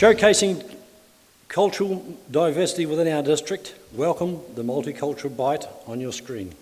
Showcasing cultural diversity within our district, welcome the Multicultural Bite on your screen.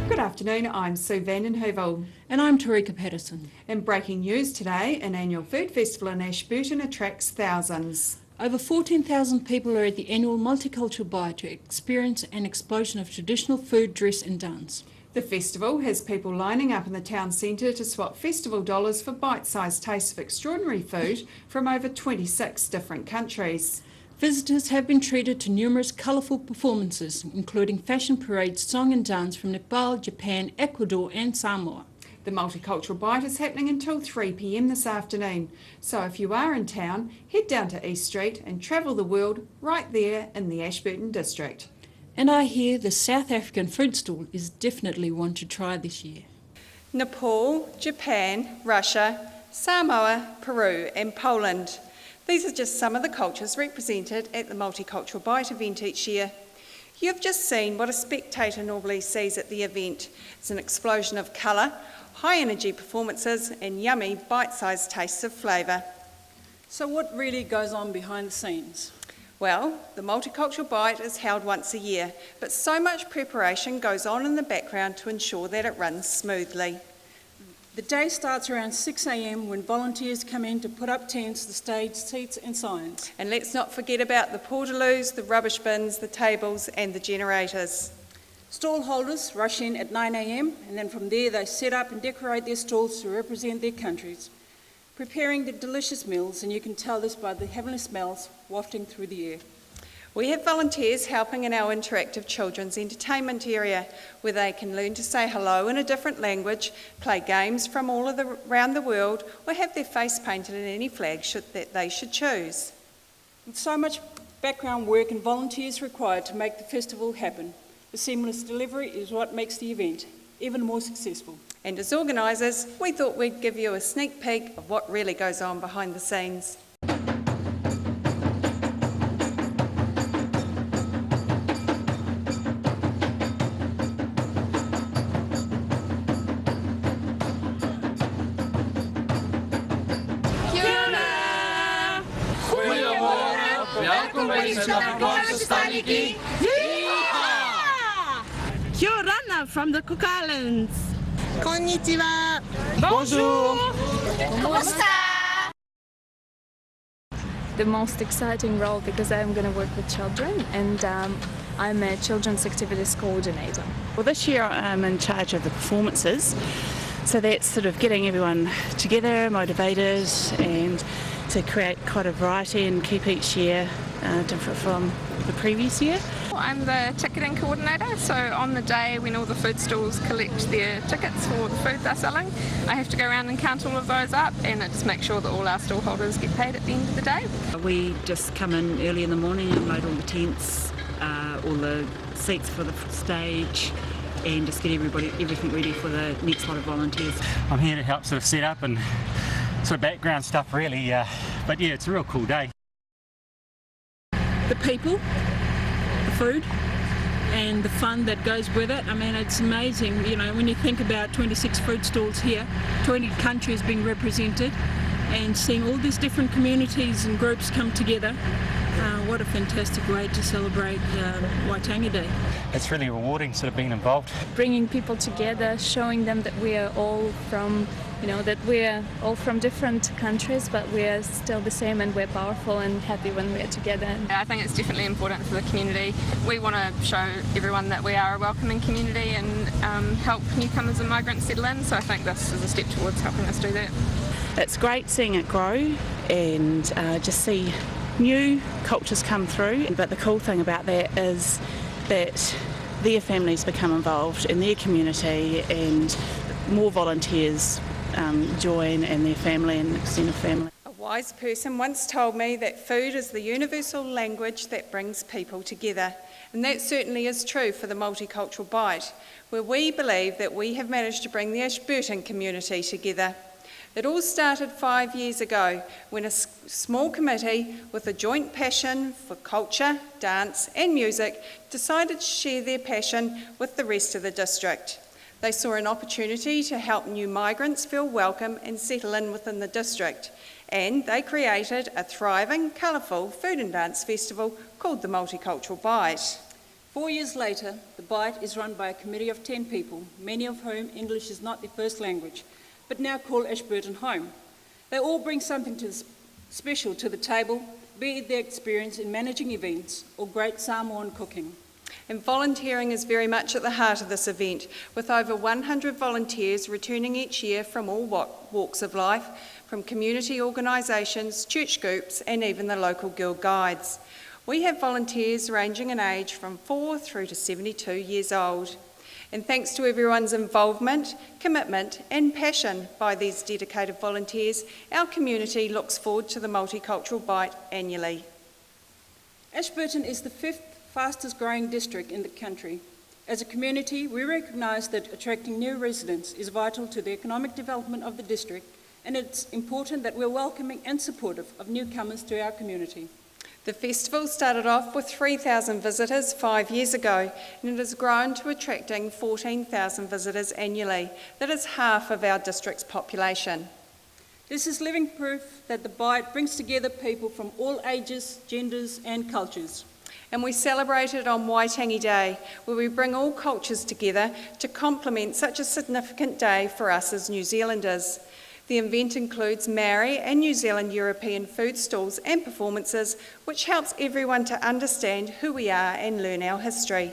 Good afternoon, I'm Sue Vandenheuvel. And I'm Tarika Patterson. In breaking news today, an annual food festival in Ashburton attracts thousands. Over 14,000 people are at the annual Multicultural Bite to experience an explosion of traditional food, dress and dance. The festival has people lining up in the town centre to swap festival dollars for bite-sized tastes of extraordinary food from over 26 different countries. Visitors have been treated to numerous colourful performances, including fashion parades, song and dance from Nepal, Japan, Ecuador and Samoa. The Multicultural Bite is happening until 3 p.m. this afternoon, so if you are in town, head down to East Street and travel the world right there in the Ashburton district. And I hear the South African food stall is definitely one to try this year. Nepal, Japan, Russia, Samoa, Peru and Poland. These are just some of the cultures represented at the Multicultural Bite event each year. You've just seen what a spectator normally sees at the event. It's an explosion of colour, high energy performances and yummy bite-sized tastes of flavour. So what really goes on behind the scenes? Well, the Multicultural Bite is held once a year, but so much preparation goes on in the background to ensure that it runs smoothly. The day starts around 6 a.m. when volunteers come in to put up tents, the stage, seats and signs. And let's not forget about the portaloos, the rubbish bins, the tables and the generators. Stall holders rush in at 9 a.m. and then from there they set up and decorate their stalls to represent their countries, preparing the delicious meals, and you can tell this by the heavenly smells wafting through the air. We have volunteers helping in our interactive children's entertainment area, where they can learn to say hello in a different language, play games from around the world, or have their face painted in any flag that they should choose. With so much background work and volunteers required to make the festival happen, the seamless delivery is what makes the event even more successful. And as organisers, we thought we'd give you a sneak peek of what really goes on behind the scenes. Welkom bij de Zuid-Afrikaanse Stadjie. Kiorana from the Cook Islands. Konnichiwa. Bonjour. The most exciting role because I'm going to work with children and I'm a children's activities coordinator. Well, this year I'm in charge of the performances, so that's sort of getting everyone together, motivated, and to create quite a variety and keep each year different from the previous year. I'm the ticketing coordinator, so on the day when all the food stalls collect their tickets for the food they're selling, I have to go around and count all of those up and just make sure that all our stall holders get paid at the end of the day. We just come in early in the morning and load all the tents, all the seats for the stage, and just get everything ready for the next lot of volunteers. I'm here to help sort of set up and sort of background stuff really, but yeah, it's a real cool day. The people, the food and the fun that goes with it. I mean, it's amazing, you know, when you think about 26 food stalls here, 20 countries being represented, and seeing all these different communities and groups come together. What a fantastic way to celebrate Waitangi Day. It's really rewarding sort of being involved. Bringing people together, showing them that we are all from, that we're all from different countries, but we're still the same and we're powerful and happy when we're together. I think it's definitely important for the community. We want to show everyone that we are a welcoming community and help newcomers and migrants settle in, so I think this is a step towards helping us do that. It's great seeing it grow and just see new cultures come through, but the cool thing about that is that their families become involved in their community and more volunteers join and their family and extended family. A wise person once told me that food is the universal language that brings people together, and that certainly is true for the Multicultural Bite, where we believe that we have managed to bring the Ashburton community together. It all started 5 years ago when a small committee with a joint passion for culture, dance and music decided to share their passion with the rest of the district. They saw an opportunity to help new migrants feel welcome and settle in within the district, and they created a thriving, colourful food and dance festival called the Multicultural Bite. 4 years later, the Bite is run by a committee of 10 people, many of whom English is not their first language, but now call Ashburton home. They all bring something special to the table, be it their experience in managing events or great Samoan cooking. And volunteering is very much at the heart of this event, with over 100 volunteers returning each year from all walks of life, from community organisations, church groups and even the local Guild Guides. We have volunteers ranging in age from 4 through to 72 years old. And thanks to everyone's involvement, commitment and passion by these dedicated volunteers, our community looks forward to the Multicultural Bite annually. Ashburton is the 5th fastest growing district in the country. As a community, we recognise that attracting new residents is vital to the economic development of the district, and it's important that we're welcoming and supportive of newcomers to our community. The festival started off with 3,000 visitors 5 years ago, and it has grown to attracting 14,000 visitors annually. That is half of our district's population. This is living proof that the Bite brings together people from all ages, genders and cultures. And we celebrate it on Waitangi Day, where we bring all cultures together to complement such a significant day for us as New Zealanders. The event includes Maori and New Zealand European food stalls and performances, which helps everyone to understand who we are and learn our history.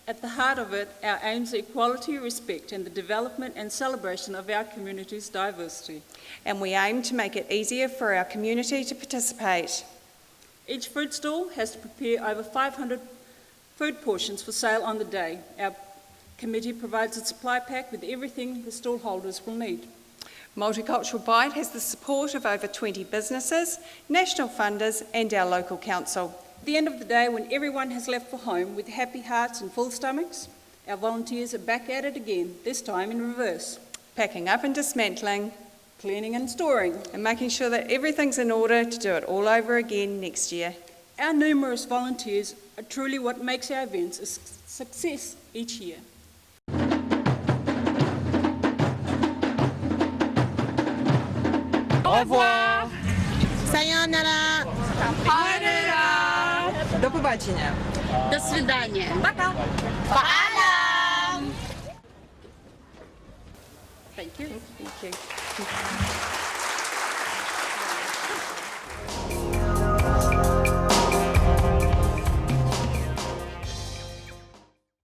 At the heart of it, our aims are equality, respect and the development and celebration of our community's diversity. And we aim to make it easier for our community to participate. Each food stall has to prepare over 500 food portions for sale on the day. Our committee provides a supply pack with everything the stall holders will need. Multicultural Bite has the support of over 20 businesses, national funders and our local council. At the end of the day, when everyone has left for home with happy hearts and full stomachs, our volunteers are back at it again, this time in reverse. Packing up and dismantling, cleaning and storing, and making sure that everything's in order to do it all over again next year. Our numerous volunteers are truly what makes our events a success each year. Au revoir. Sayonara. Hayra. До побачення. До свидания. Пока. Thank you. Thank you.